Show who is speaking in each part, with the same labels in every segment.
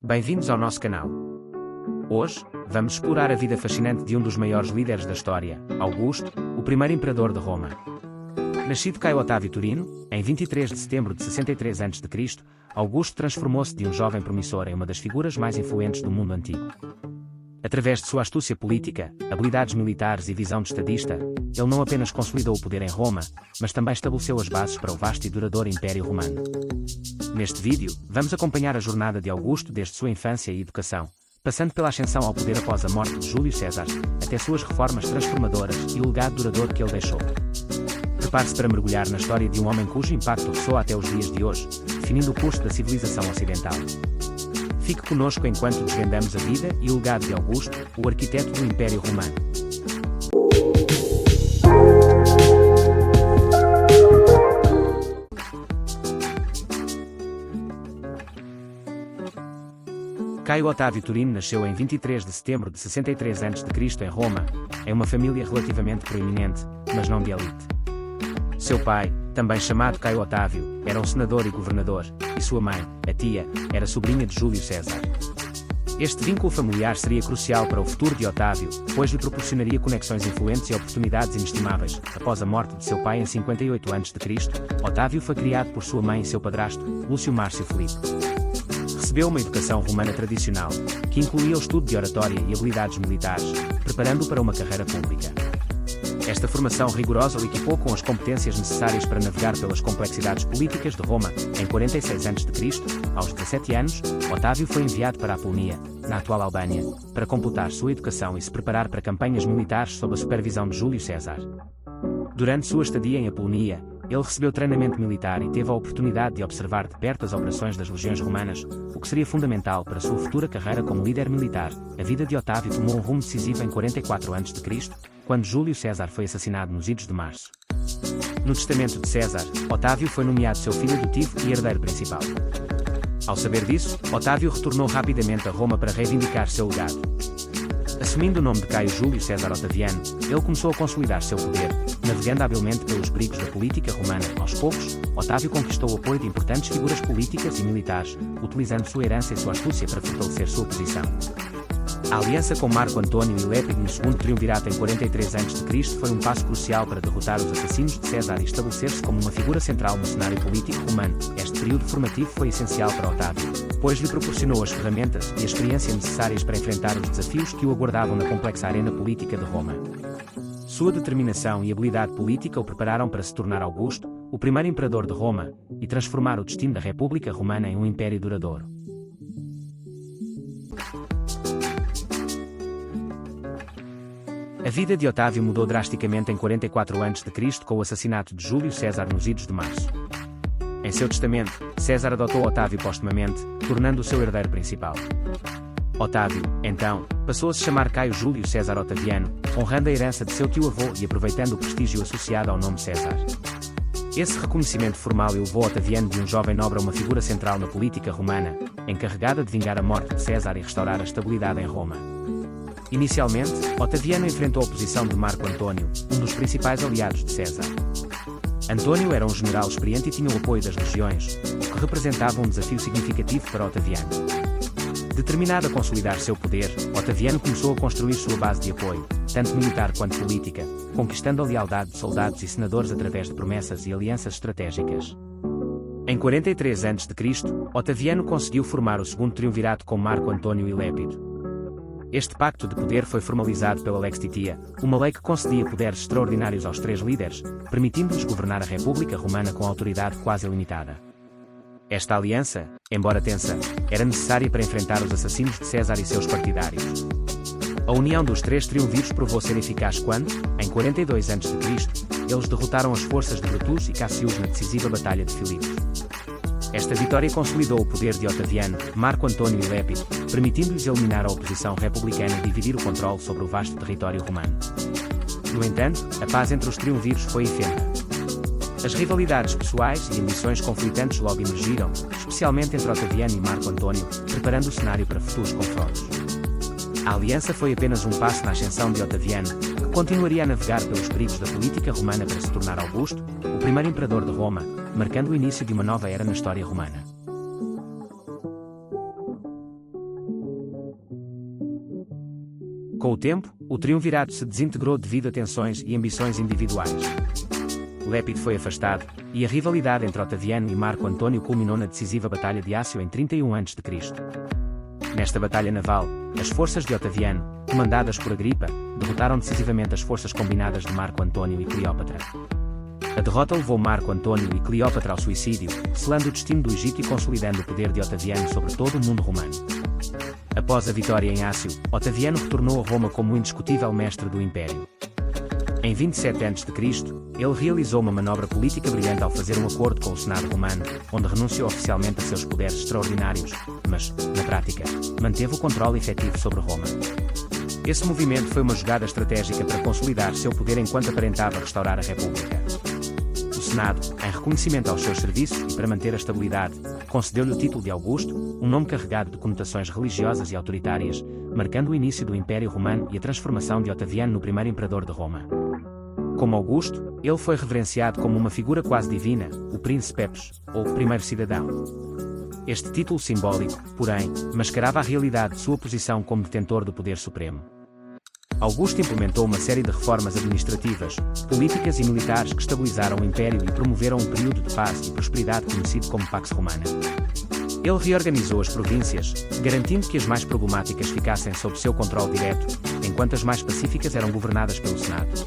Speaker 1: Bem-vindos ao nosso canal. Hoje, vamos explorar a vida fascinante de um dos maiores líderes da história, Augusto, o primeiro imperador de Roma. Nascido Caio Otávio Turino, em 23 de setembro de 63 a.C., Augusto transformou-se de um jovem promissor em uma das figuras mais influentes do mundo antigo. Através de sua astúcia política, habilidades militares e visão de estadista, ele não apenas consolidou o poder em Roma, mas também estabeleceu as bases para o vasto e duradouro Império Romano. Neste vídeo, vamos acompanhar a jornada de Augusto desde sua infância e educação, passando pela ascensão ao poder após a morte de Júlio César, até suas reformas transformadoras e o legado duradouro que ele deixou. Prepare-se para mergulhar na história de um homem cujo impacto ressoa até os dias de hoje, definindo o curso da civilização ocidental. Fique conosco enquanto desvendamos a vida e o legado de Augusto, o arquiteto do Império Romano. Caio Otávio Turino nasceu em 23 de setembro de 63 a.C. em Roma, em uma família relativamente proeminente, mas não de elite. Seu pai, também chamado Caio Otávio, era um senador e governador, e sua mãe, a tia, era sobrinha de Júlio César. Este vínculo familiar seria crucial para o futuro de Otávio, pois lhe proporcionaria conexões influentes e oportunidades inestimáveis. Após a morte de seu pai em 58 a.C., Otávio foi criado por sua mãe e seu padrasto, Lúcio Márcio Filipe. Recebeu uma educação romana tradicional, que incluía o estudo de oratória e habilidades militares, preparando-o para uma carreira pública. Esta formação rigorosa o equipou com as competências necessárias para navegar pelas complexidades políticas de Roma. Em 46 a.C., aos 17 anos, Otávio foi enviado para a Apolonia, na atual Albânia, para completar sua educação e se preparar para campanhas militares sob a supervisão de Júlio César. Durante sua estadia em Apolonia, ele recebeu treinamento militar e teve a oportunidade de observar de perto as operações das legiões romanas, o que seria fundamental para sua futura carreira como líder militar. A vida de Otávio tomou um rumo decisivo em 44 a.C., quando Júlio César foi assassinado nos idos de março. No testamento de César, Otávio foi nomeado seu filho adotivo e herdeiro principal. Ao saber disso, Otávio retornou rapidamente a Roma para reivindicar seu legado. Assumindo o nome de Caio Júlio César Otaviano, ele começou a consolidar seu poder, navegando habilmente pelos perigos da política romana. Aos poucos, Otávio conquistou o apoio de importantes figuras políticas e militares, utilizando sua herança e sua astúcia para fortalecer sua posição. A aliança com Marco Antônio e Lépido no segundo triunvirato em 43 a.C. foi um passo crucial para derrotar os assassinos de César e estabelecer-se como uma figura central no cenário político romano. Este período formativo foi essencial para Otávio, pois lhe proporcionou as ferramentas e a experiência necessárias para enfrentar os desafios que o aguardavam na complexa arena política de Roma. Sua determinação e habilidade política o prepararam para se tornar Augusto, o primeiro imperador de Roma, e transformar o destino da República Romana em um império duradouro. A vida de Otávio mudou drasticamente em 44 a.C. com o assassinato de Júlio César nos idos de março. Em seu testamento, César adotou Otávio postumamente, tornando-o seu herdeiro principal. Otávio, então, passou a se chamar Caio Júlio César Otaviano, honrando a herança de seu tio-avô e aproveitando o prestígio associado ao nome César. Esse reconhecimento formal elevou Otaviano de um jovem nobre a uma figura central na política romana, encarregada de vingar a morte de César e restaurar a estabilidade em Roma. Inicialmente, Otaviano enfrentou a oposição de Marco Antônio, um dos principais aliados de César. Antônio era um general experiente e tinha o apoio das legiões, o que representava um desafio significativo para Otaviano. Determinado a consolidar seu poder, Otaviano começou a construir sua base de apoio, tanto militar quanto política, conquistando a lealdade de soldados e senadores através de promessas e alianças estratégicas. Em 43 a.C., Otaviano conseguiu formar o segundo triunvirato com Marco Antônio e Lépido. Este pacto de poder foi formalizado pela Lex Titia, uma lei que concedia poderes extraordinários aos três líderes, permitindo-lhes governar a República Romana com autoridade quase ilimitada. Esta aliança, embora tensa, era necessária para enfrentar os assassinos de César e seus partidários. A união dos três triunviros provou ser eficaz quando, em 42 a.C., eles derrotaram as forças de Brutus e Cassius na decisiva Batalha de Filipos. Esta vitória consolidou o poder de Otaviano, Marco Antônio e Lépido, permitindo-lhes eliminar a oposição republicana e dividir o controle sobre o vasto território romano. No entanto, a paz entre os triunviros foi efêmera. As rivalidades pessoais e ambições conflitantes logo emergiram, especialmente entre Otaviano e Marco Antônio, preparando o cenário para futuros confrontos. A aliança foi apenas um passo na ascensão de Otaviano, que continuaria a navegar pelos perigos da política romana para se tornar Augusto, o primeiro imperador de Roma, marcando o início de uma nova era na história romana. Com o tempo, o triunvirato se desintegrou devido a tensões e ambições individuais. Lépido foi afastado, e a rivalidade entre Otaviano e Marco Antônio culminou na decisiva Batalha de Ácio em 31 a.C. Nesta batalha naval, as forças de Otaviano, comandadas por Agripa, derrotaram decisivamente as forças combinadas de Marco Antônio e Cleópatra. A derrota levou Marco Antônio e Cleópatra ao suicídio, selando o destino do Egito e consolidando o poder de Otaviano sobre todo o mundo romano. Após a vitória em Ácio, Otaviano retornou a Roma como o indiscutível mestre do Império. Em 27 a.C., ele realizou uma manobra política brilhante ao fazer um acordo com o Senado romano, onde renunciou oficialmente a seus poderes extraordinários, mas, na prática, manteve o controle efetivo sobre Roma. Esse movimento foi uma jogada estratégica para consolidar seu poder enquanto aparentava restaurar a República. O Senado, em reconhecimento aos seus serviços e para manter a estabilidade, concedeu-lhe o título de Augusto, um nome carregado de conotações religiosas e autoritárias, marcando o início do Império Romano e a transformação de Otaviano no primeiro imperador de Roma. Como Augusto, ele foi reverenciado como uma figura quase divina, o Princeps, ou primeiro cidadão. Este título simbólico, porém, mascarava a realidade de sua posição como detentor do poder supremo. Augusto implementou uma série de reformas administrativas, políticas e militares que estabilizaram o Império e promoveram um período de paz e prosperidade conhecido como Pax Romana. Ele reorganizou as províncias, garantindo que as mais problemáticas ficassem sob seu controle direto, enquanto as mais pacíficas eram governadas pelo Senado.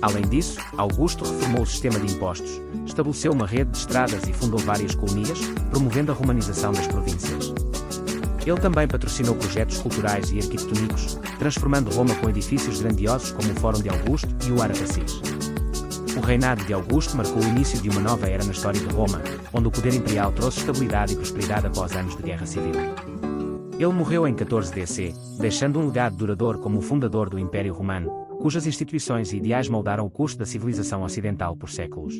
Speaker 1: Além disso, Augusto reformou o sistema de impostos, estabeleceu uma rede de estradas e fundou várias colonias, promovendo a romanização das províncias. Ele também patrocinou projetos culturais e arquitetónicos, transformando Roma com edifícios grandiosos como o Fórum de Augusto e o Arapacis. O reinado de Augusto marcou o início de uma nova era na história de Roma, onde o poder imperial trouxe estabilidade e prosperidade após anos de guerra civil. Ele morreu em 14 DC, deixando um legado duradouro como o fundador do Império Romano, cujas instituições e ideais moldaram o curso da civilização ocidental por séculos.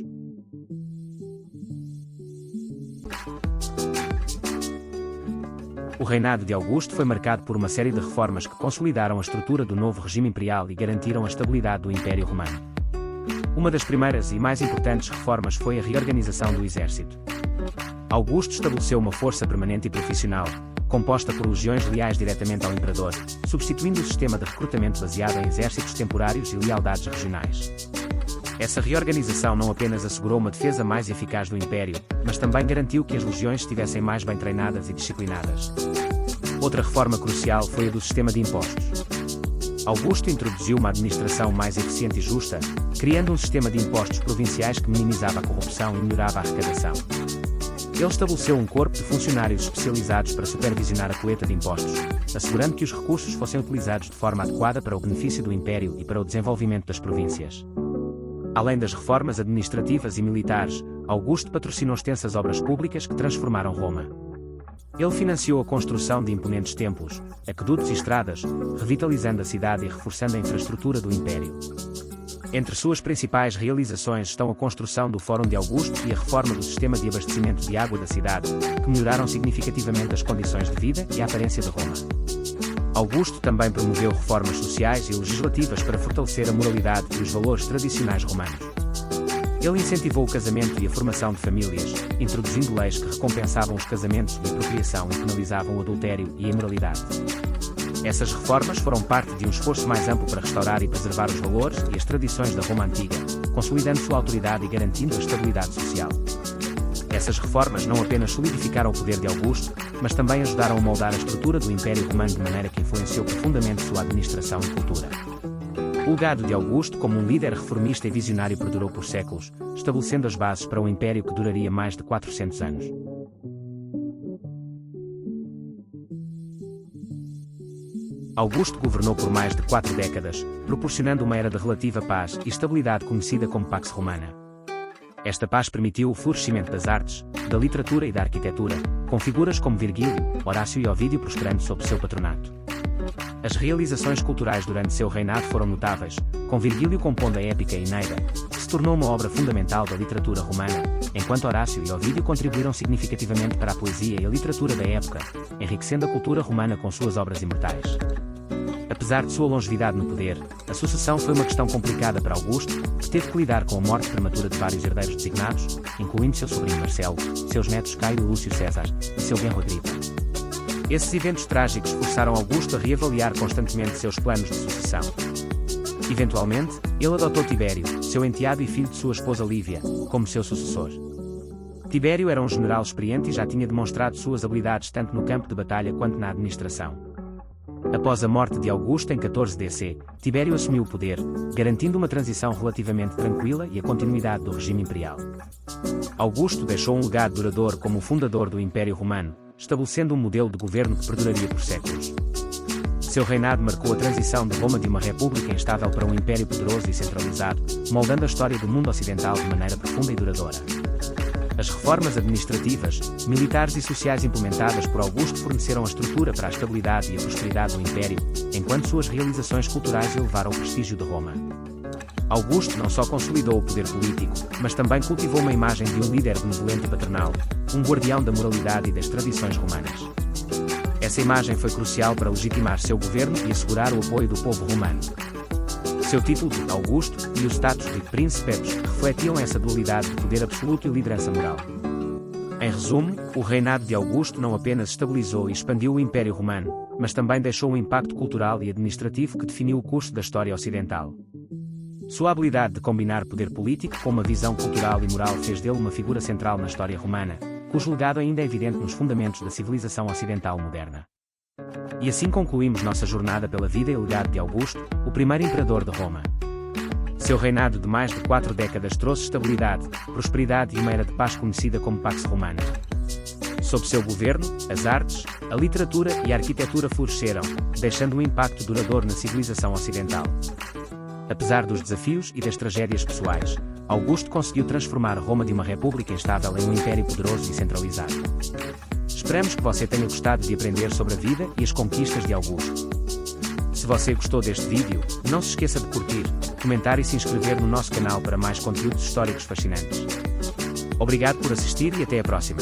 Speaker 1: O reinado de Augusto foi marcado por uma série de reformas que consolidaram a estrutura do novo regime imperial e garantiram a estabilidade do Império Romano. Uma das primeiras e mais importantes reformas foi a reorganização do exército. Augusto estabeleceu uma força permanente e profissional, composta por legiões leais diretamente ao imperador, substituindo o sistema de recrutamento baseado em exércitos temporários e lealdades regionais. Essa reorganização não apenas assegurou uma defesa mais eficaz do Império, mas também garantiu que as legiões estivessem mais bem treinadas e disciplinadas. Outra reforma crucial foi a do sistema de impostos. Augusto introduziu uma administração mais eficiente e justa, criando um sistema de impostos provinciais que minimizava a corrupção e melhorava a arrecadação. Ele estabeleceu um corpo de funcionários especializados para supervisionar a colheita de impostos, assegurando que os recursos fossem utilizados de forma adequada para o benefício do Império e para o desenvolvimento das províncias. Além das reformas administrativas e militares, Augusto patrocinou extensas obras públicas que transformaram Roma. Ele financiou a construção de imponentes templos, aquedutos e estradas, revitalizando a cidade e reforçando a infraestrutura do Império. Entre suas principais realizações estão a construção do Fórum de Augusto e a reforma do sistema de abastecimento de água da cidade, que melhoraram significativamente as condições de vida e a aparência de Roma. Augusto também promoveu reformas sociais e legislativas para fortalecer a moralidade e os valores tradicionais romanos. Ele incentivou o casamento e a formação de famílias, introduzindo leis que recompensavam os casamentos e a procriação e penalizavam o adultério e a imoralidade. Essas reformas foram parte de um esforço mais amplo para restaurar e preservar os valores e as tradições da Roma antiga, consolidando sua autoridade e garantindo a estabilidade social. Essas reformas não apenas solidificaram o poder de Augusto, mas também ajudaram a moldar a estrutura do Império Romano de maneira que influenciou profundamente sua administração e cultura. O legado de Augusto como um líder reformista e visionário perdurou por séculos, estabelecendo as bases para um império que duraria mais de 400 anos. Augusto governou por mais de 4 décadas, proporcionando uma era de relativa paz e estabilidade conhecida como Pax Romana. Esta paz permitiu o florescimento das artes, da literatura e da arquitetura, com figuras como Virgílio, Horácio e Ovídio prosperando sob seu patronato. As realizações culturais durante seu reinado foram notáveis, com Virgílio compondo a épica Eneida, que se tornou uma obra fundamental da literatura romana, enquanto Horácio e Ovídio contribuíram significativamente para a poesia e a literatura da época, enriquecendo a cultura romana com suas obras imortais. Apesar de sua longevidade no poder, a sucessão foi uma questão complicada para Augusto, que teve que lidar com a morte prematura de vários herdeiros designados, incluindo seu sobrinho Marcelo, seus netos Caio e Lúcio César, e seu genro Agripa. Esses eventos trágicos forçaram Augusto a reavaliar constantemente seus planos de sucessão. Eventualmente, ele adotou Tibério, seu enteado e filho de sua esposa Lívia, como seu sucessor. Tibério era um general experiente e já tinha demonstrado suas habilidades tanto no campo de batalha quanto na administração. Após a morte de Augusto em 14 DC, Tibério assumiu o poder, garantindo uma transição relativamente tranquila e a continuidade do regime imperial. Augusto deixou um legado duradouro como o fundador do Império Romano, estabelecendo um modelo de governo que perduraria por séculos. Seu reinado marcou a transição de Roma de uma república instável para um império poderoso e centralizado, moldando a história do mundo ocidental de maneira profunda e duradoura. As reformas administrativas, militares e sociais implementadas por Augusto forneceram a estrutura para a estabilidade e a prosperidade do Império, enquanto suas realizações culturais elevaram o prestígio de Roma. Augusto não só consolidou o poder político, mas também cultivou uma imagem de um líder benevolente e paternal, um guardião da moralidade e das tradições romanas. Essa imagem foi crucial para legitimar seu governo e assegurar o apoio do povo romano. Seu título de Augusto e o status de Princeps refletiam essa dualidade de poder absoluto e liderança moral. Em resumo, o reinado de Augusto não apenas estabilizou e expandiu o Império Romano, mas também deixou um impacto cultural e administrativo que definiu o curso da história ocidental. Sua habilidade de combinar poder político com uma visão cultural e moral fez dele uma figura central na história romana, cujo legado ainda é evidente nos fundamentos da civilização ocidental moderna. E assim concluímos nossa jornada pela vida e legado de Augusto, o primeiro imperador de Roma. Seu reinado de mais de 4 décadas trouxe estabilidade, prosperidade e uma era de paz conhecida como Pax Romana. Sob seu governo, as artes, a literatura e a arquitetura floresceram, deixando um impacto duradouro na civilização ocidental. Apesar dos desafios e das tragédias pessoais, Augusto conseguiu transformar Roma de uma república instável em um império poderoso e centralizado. Esperamos que você tenha gostado de aprender sobre a vida e as conquistas de Augusto. Se você gostou deste vídeo, não se esqueça de curtir, comentar e se inscrever no nosso canal para mais conteúdos históricos fascinantes. Obrigado por assistir e até a próxima.